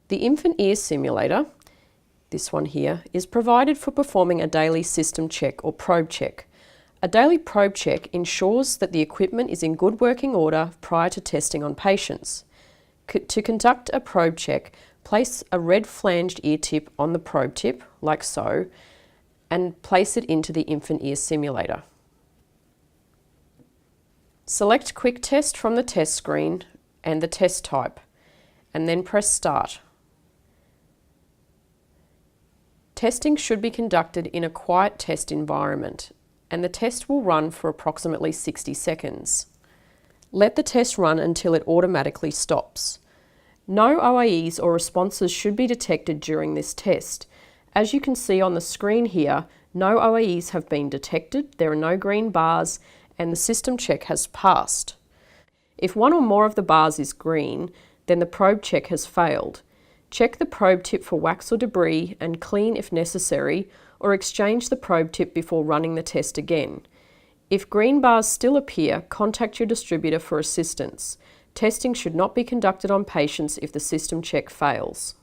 The infant ear simulator, this one here, is provided for performing a daily system check or probe check. A daily probe check ensures that the equipment is in good working order prior to testing on patients. To conduct a probe check, place a red flanged ear tip on the probe tip, like so, and place it into the infant ear simulator. Select Quick Test from the test screen and the test type, and then press Start. Testing should be conducted in a quiet test environment, and the test will run for approximately 60 seconds. Let the test run until it automatically stops. No OAEs or responses should be detected during this test. As you can see on the screen here, no OAEs have been detected, there are no green bars, and the system check has passed. If one or more of the bars is green, then the probe check has failed. Check the probe tip for wax or debris and clean if necessary, or exchange the probe tip before running the test again. If green bars still appear, contact your distributor for assistance. Testing should not be conducted on patients if the system check fails.